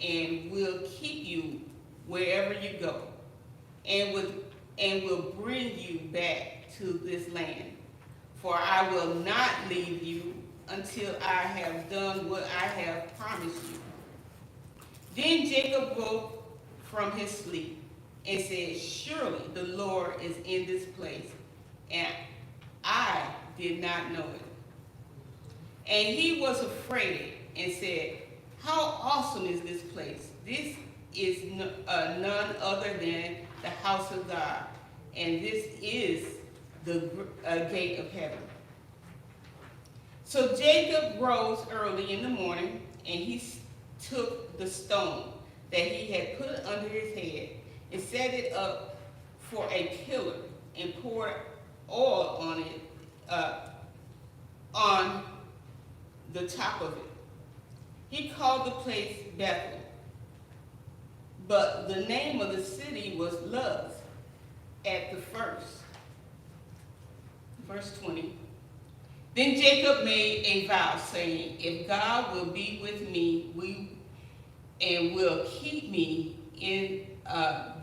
and will keep you wherever you go, and will bring you back to this land. For I will not leave you until I have done what I have promised you. Then Jacob woke from his sleep and said, surely the Lord is in this place, and I did not know it. And he was afraid and said, how awesome is this place? This is none other than the house of God, and this is the gate of heaven. So Jacob rose early in the morning, and he took the stone that he had put under his head and set it up for a pillar and poured oil on it, on the top of it. He called the place Bethel, but the name of the city was Luz at the first. Verse 20. Then Jacob made a vow, saying, if God will be with me, and will keep me in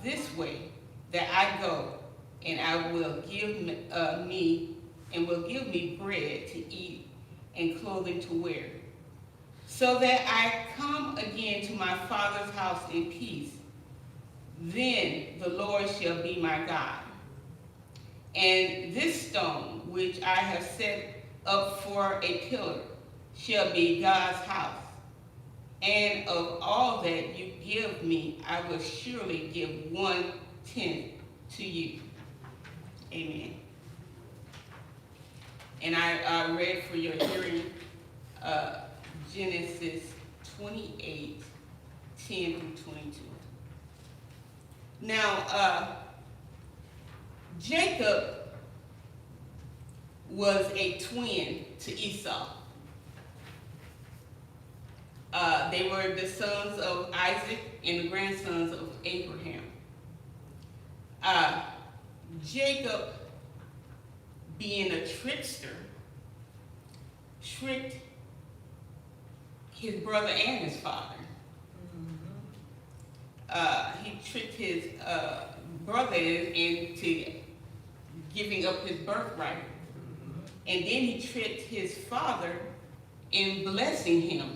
this way that I go, and I will give me bread to eat and clothing to wear, so that I come again to my father's house in peace, then the Lord shall be my God. And this stone which I have set up for a pillar shall be God's house. And of all that you give me, I will surely give 1/10 to you. Amen. And I read for your hearing Genesis 28, 10 through 22. Now, Jacob was a twin to Esau. They were the sons of Isaac and the grandsons of Abraham. Jacob, being a trickster, tricked his brother and his father. He tricked his brother into giving up his birthright. And then he tricked his father in blessing him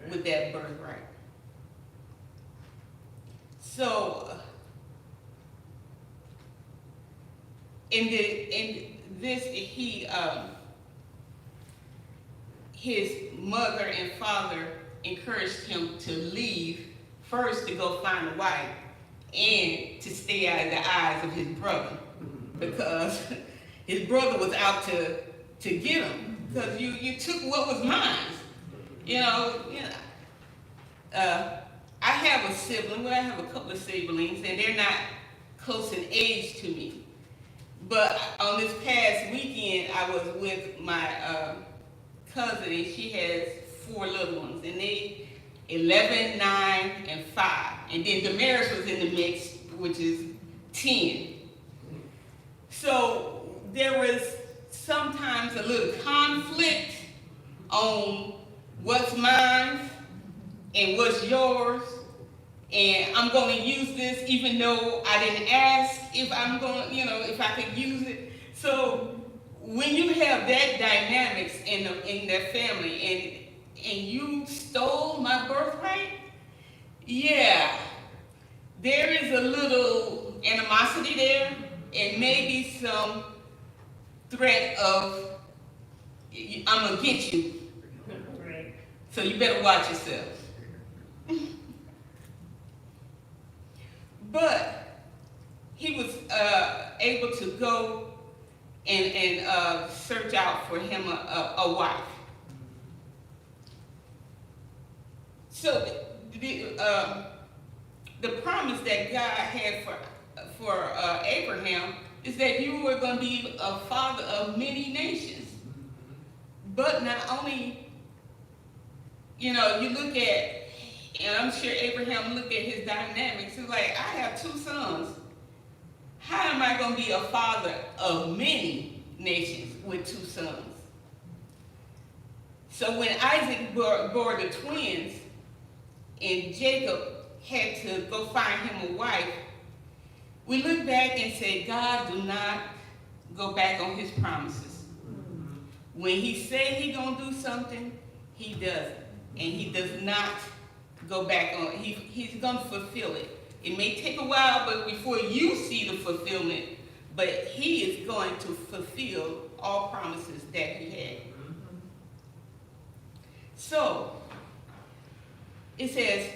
with that birthright. So, his mother and father encouraged him to leave first to go find a wife and to stay out of the eyes of his brother, because his brother was out to get him, because you took what was mine. I have a sibling. Well, I have a couple of siblings, and they're not close in age to me. But on this past weekend, I was with my cousin, and she has 4 little ones, and they 11, 9, and 5. And then Damaris was in the mix, which is 10. So there was sometimes a little conflict on what's mine and what's yours, and I'm going to use this even though I didn't ask if I'm going, if I could use it. So when you have that dynamics in that family, and you stole my birthright, yeah, there is a little animosity there, and maybe some threat of I'm gonna get you. So you better watch yourself. But he was able to go and search out for him a wife. So the promise that God had for Abraham is that you were going to be a father of many nations. But not only, you look at, and I'm sure Abraham looked at his dynamics. He's like, I have 2 sons. How am I going to be a father of many nations with 2 sons? So when Isaac bore the twins, and Jacob had to go find him a wife, we look back and say, God do not go back on his promises. When he said he gonna do something, he does it. And he does not go back on it. He's gonna fulfill it. It may take a while, but before you see the fulfillment, but he is going to fulfill all promises that he had. So, it says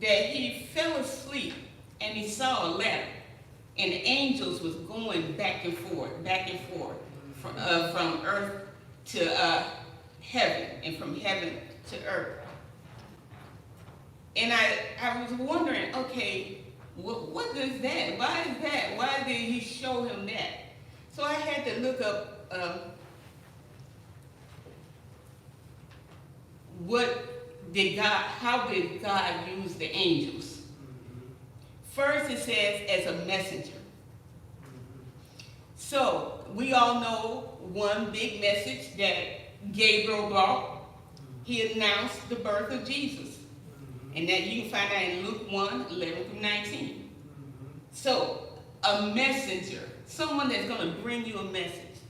that he fell asleep and he saw a ladder, and the angels was going back and forth, from earth to heaven, and from heaven to earth. And I was wondering, okay, what is that? Why is that? Why did he show him that? So I had to look up how did God use the angels? First it says as a messenger. So we all know one big message that Gabriel brought. He announced the birth of Jesus. And that you can find that in Luke 1, 11 through 19. So, a messenger, someone that's going to bring you a message.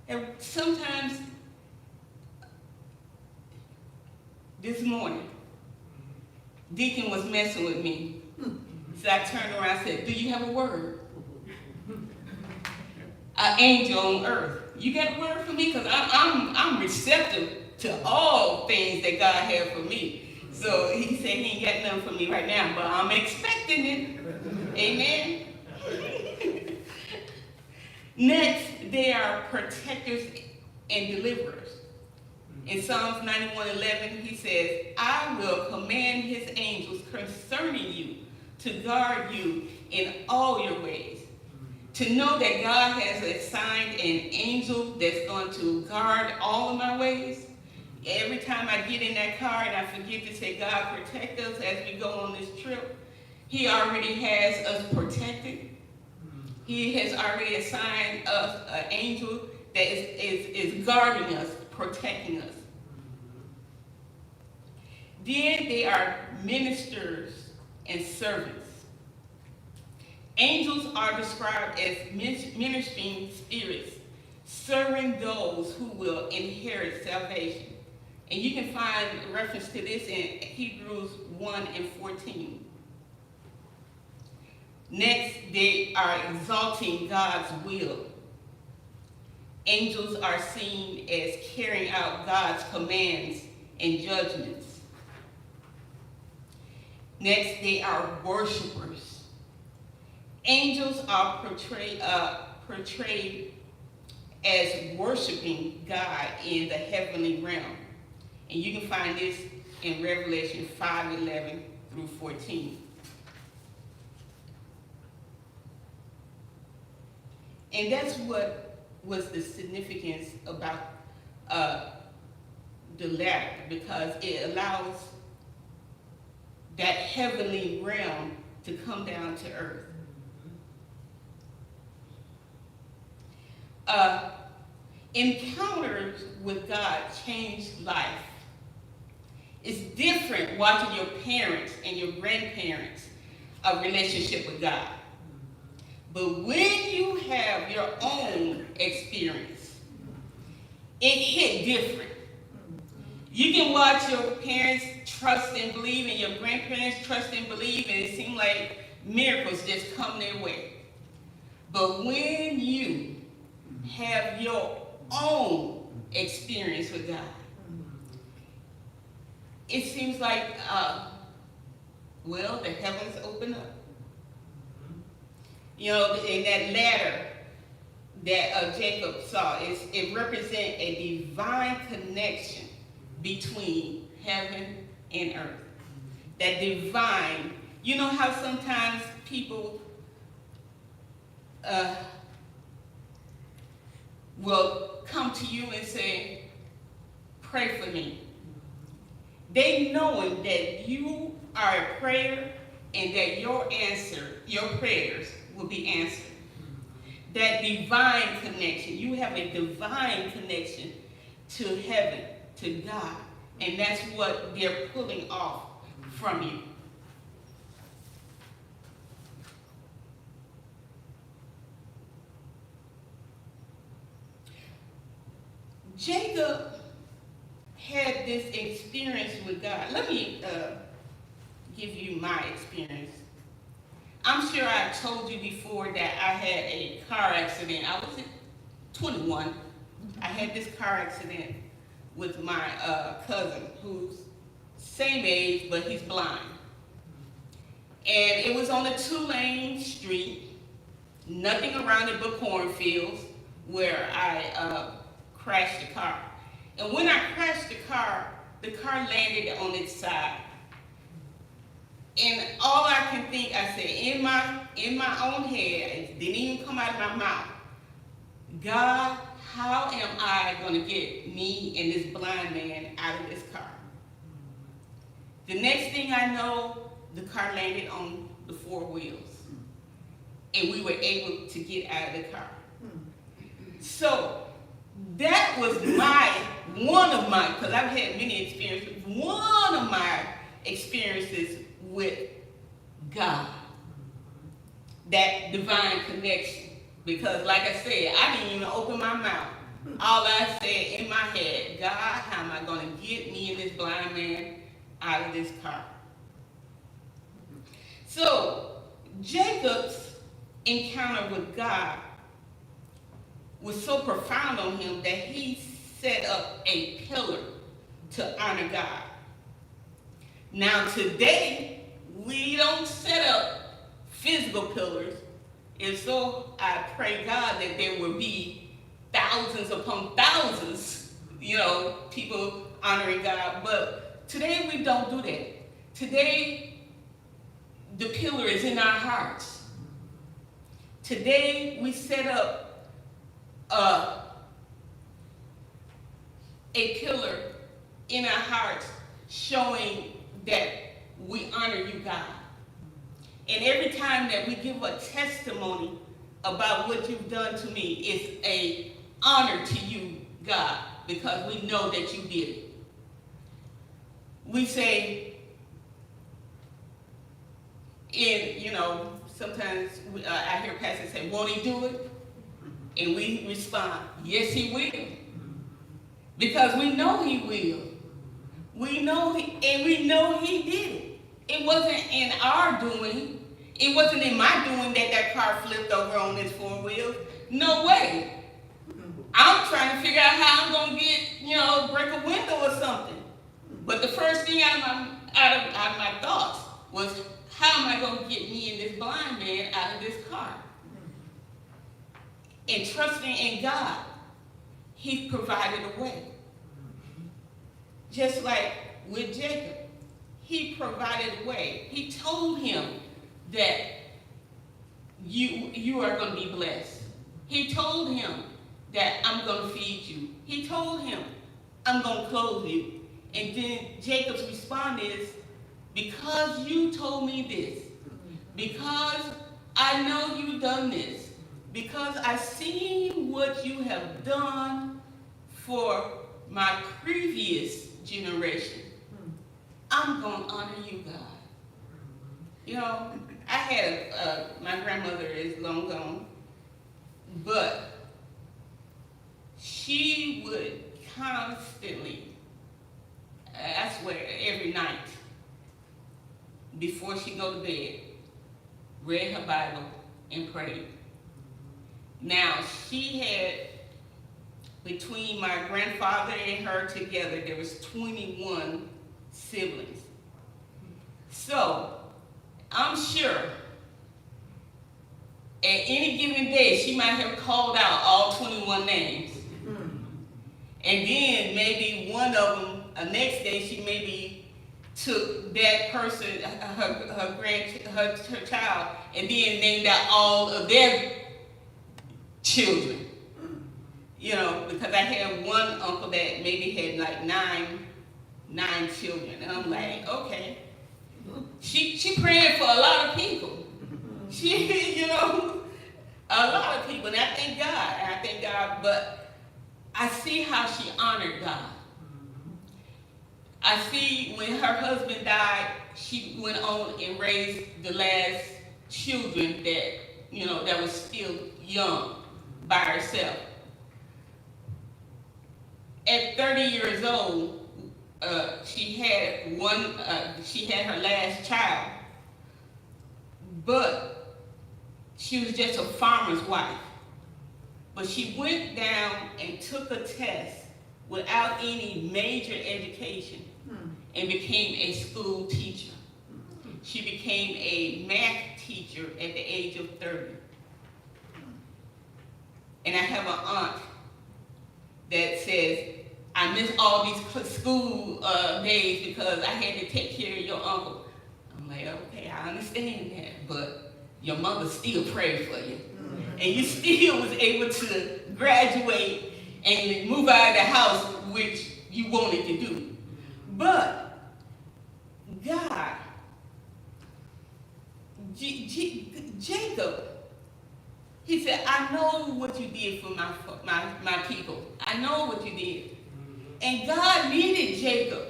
And sometimes, this morning, Deacon was messing with me. So I turned around and said, do you have a word? An angel on earth. You got a word for me? Because I'm receptive to all things that God has for me. So he said he ain't got nothing for me right now, but I'm expecting it. Amen. Next, they are protectors and deliverers. In Psalms 91:11, he says, I will command his angels concerning you to guard you in all your ways. To know that God has assigned an angel that's going to guard all of my ways. Every time I get in that car and I forget to say, God, protect us as we go on this trip, he already has us protected. He has already assigned us an angel that is guarding us, protecting us. Then they are ministers and servants. Angels are described as ministering spirits, serving those who will inherit salvation. And you can find reference to this in Hebrews 1 and 14. Next, they are exalting God's will. Angels are seen as carrying out God's commands and judgments. Next, they are worshipers. Angels are portrayed as worshiping God in the heavenly realm. And you can find this in Revelation 5:11 through 14. And that's what was the significance about the ladder, because it allows that heavenly realm to come down to earth. Encounters with God changed life. It's different watching your parents and your grandparents' relationship with God. But when you have your own experience, it hit different. You can watch your parents trust and believe, and your grandparents trust and believe, and it seems like miracles just come their way. But when you have your own experience with God, it seems like, the heavens open up. You know, in that ladder that Jacob saw, it represents a divine connection between heaven and earth. That divine, you know how sometimes people will come to you and say, pray for me. They knowing that you are a prayer and that your prayers will be answered. That divine connection, you have a divine connection to heaven, to God. And that's what they're pulling off from you. Jacob had this experience with God. Let me give you my experience. I'm sure I told you before that I had a car accident. I was 21. I had this car accident with my cousin, who's same age, but he's blind. And it was on a 2-lane street, nothing around it but cornfields, where I crashed the car. And when I crashed the car landed on its side. And all I can think, I said, in my own head, it didn't even come out of my mouth, God, how am I going to get me and this blind man out of this car? The next thing I know, the car landed on the 4 wheels. And we were able to get out of the car. So that was one of my, because I've had many experiences, one of my experiences with God. That divine connection. Because like I said, I didn't even open my mouth. All I said in my head, God, how am I going to get me and this blind man out of this car? So Jacob's encounter with God was so profound on him that he set up a pillar to honor God. Now today, we don't set up physical pillars. And so I pray God that there will be thousands upon thousands, people honoring God. But today we don't do that. Today, the pillar is in our hearts. Today we set up a pillar in our hearts showing that we honor you, God. And every time that we give a testimony about what you've done to me, it's an honor to you, God, because we know that you did it. We say, sometimes I hear pastors say, won't he do it? And we respond, yes, he will. Because we know he will. We know he did it. It wasn't in our doing. It wasn't in my doing that car flipped over on its 4 wheels. No way. I'm trying to figure out how I'm going to get, break a window or something. But the first thing out of my thoughts was, how am I going to get me and this blind man out of this car? And trusting in God, he provided a way. Just like with Jacob, he provided a way. He told him that you are going to be blessed. He told him that I'm going to feed you. He told him, I'm going to clothe you. And then Jacob's response is, because you told me this, because I know you've done this, because I seen what you have done for my previous generation, I'm going to honor you, God. I had, my grandmother is long gone, but she would constantly, I swear, every night, before she go to bed, read her Bible and prayed. Now, she had, between my grandfather and her together, there was 21 siblings. So, I'm sure at any given day, she might have called out all 21 names. And then maybe one of them, the next day, she maybe took that person, her child, and then named out all of their children. Because I had one uncle that maybe had like nine children. And I'm like, okay. She praying for a lot of people. A lot of people. And I thank God. But I see how she honored God. I see when her husband died, she went on and raised the last children that, that was still young by herself. At 30 years old, she had her last child, but she was just a farmer's wife. But she went down and took a test without any major education and became a school teacher. She became a math teacher at the age of 30. And I have an aunt that says, I miss all these school days because I had to take care of your uncle. I'm like, okay, I understand that, but your mother still prayed for you. And you still was able to graduate and move out of the house, which you wanted to do. But God, Jacob, he said, I know what you did for my people. I know what you did. And God needed Jacob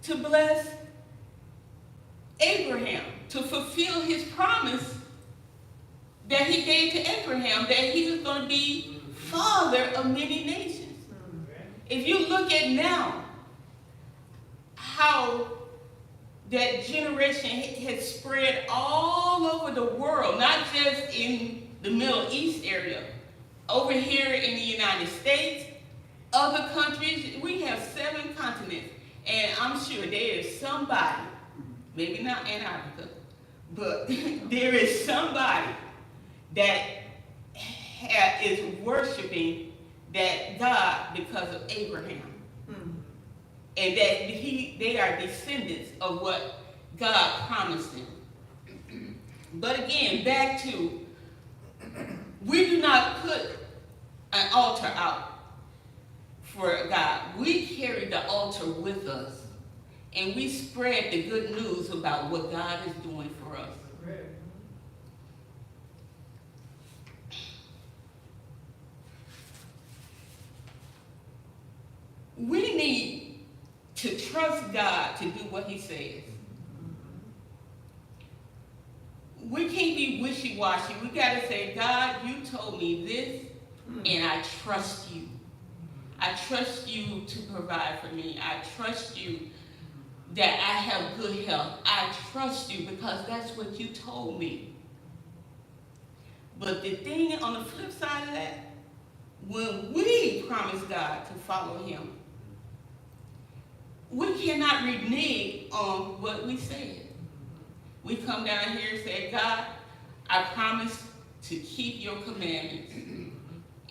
to bless Abraham, to fulfill his promise that he gave to Abraham, that he was going to be father of many nations. If you look at now how that generation has spread all over the world, not just in the Middle East area, over here in the United States, other countries, we have 7 continents, and I'm sure there is somebody, maybe not Antarctica, but there is somebody that is worshiping that God because of Abraham. And that they are descendants of what God promised them. But again, back to, we do not put an altar out for God. We carry the altar with us, and we spread the good news about what God is doing for us. We need to trust God to do what he says. We can't be wishy-washy. We got to say, God, you told me this, and I trust you. I trust you to provide for me. I trust you that I have good health. I trust you because that's what you told me. But the thing on the flip side of that, when we promise God to follow him, we cannot renege on what we said. We come down here and say, God, I promise to keep your commandments.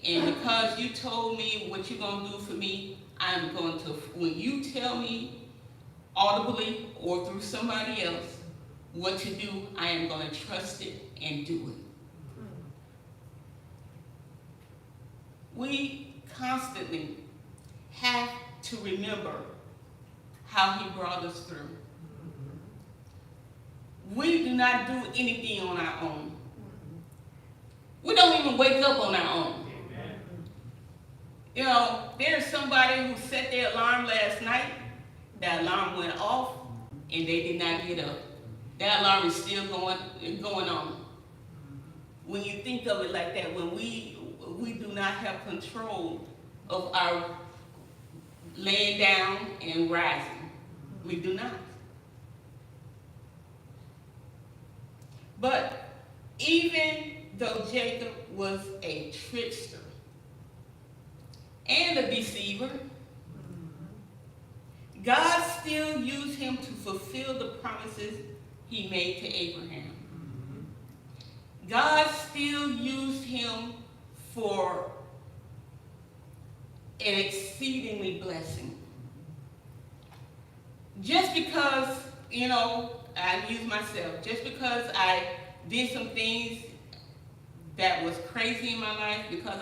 And because you told me what you're going to do for me, I'm going to, when you tell me audibly or through somebody else what to do, I am going to trust it and do it. We constantly have to remember how he brought us through. We do not do anything on our own. We don't even wake up on our own. You know, there's somebody who set their alarm last night. That alarm went off, and they did not get up. That alarm is still going on. When you think of it like that, when we do not have control of our laying down and rising. We do not. But even though Jacob was a trickster and a deceiver, God still used him to fulfill the promises he made to Abraham. God still used him for an exceedingly blessing. Just because, I use myself, just because I did some things that was crazy in my life, because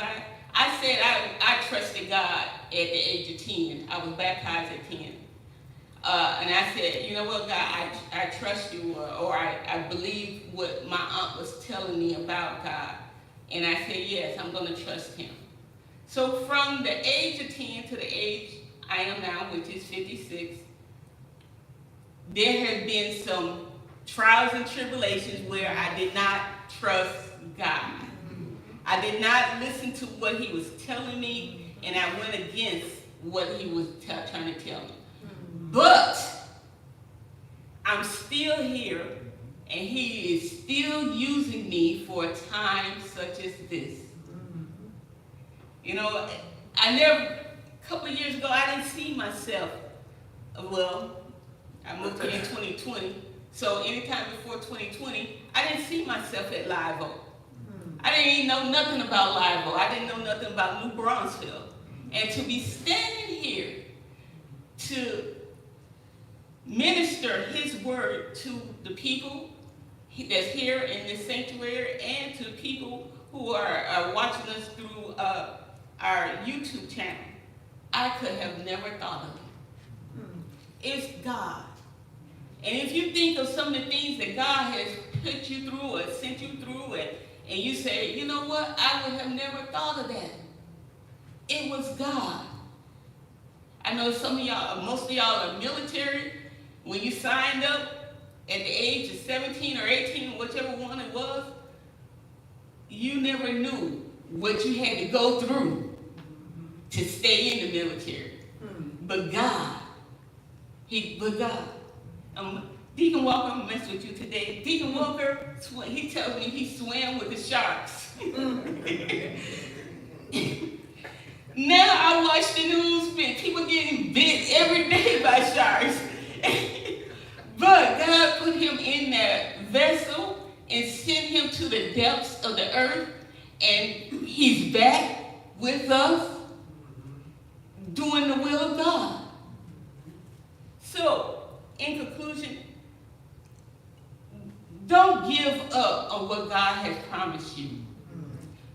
I said I trusted God at the age of 10. I was baptized at 10. And I said, you know what, God, I trust you, or I believe what my aunt was telling me about God. And I said, yes, I'm going to trust him. So from the age of 10 to the age I am now, which is 56, there have been some trials and tribulations where I did not trust God. I did not listen to what he was telling me, and I went against what he was trying to tell me. But I'm still here, and he is still using me for a time such as this. You know, a couple of years ago, I didn't see myself, well, I moved here in 2020, so anytime before 2020, I didn't see myself at Live Oak. I didn't even know nothing about Live Oak. I didn't know nothing about New Bronxville. And to be standing here to minister his word to the people that's here in this sanctuary and to the people who are watching us through our YouTube channel, I could have never thought of it. It's God. And if you think of some of the things that God has put you through or sent you through, and you say, you know what, I would have never thought of that. It was God. I know some of y'all, most of y'all are military. When you signed up at the age of 17 or 18, whichever one it was, you never knew what you had to go through to stay in the military. But God, Deacon Walker, I'm mess with you today. Deacon Walker, he tells me he swam with the sharks. Now I watch the news, people getting bit every day by sharks. But God put him in that vessel and sent him to the depths of the earth, and he's back with us doing the will of God. So, in conclusion, don't give up on what God has promised you,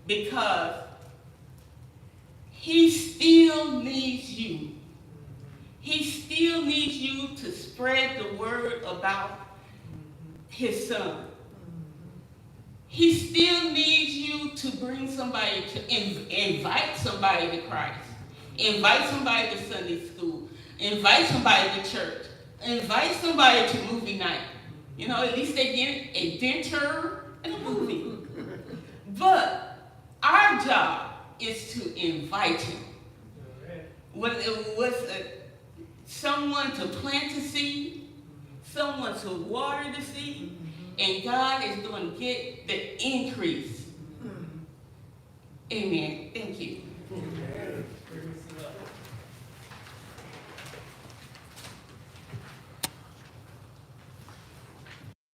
because he still needs you. He still needs you to spread the word about his son. He still needs you to bring somebody to invite somebody to Christ. Invite somebody to Sunday school. Invite somebody to church. Invite somebody to movie night. You know, at least they get a dinner and a movie. But our job is to invite him. Someone to plant the seed, someone to water the seed, and God is going to get the increase. Amen. Thank you.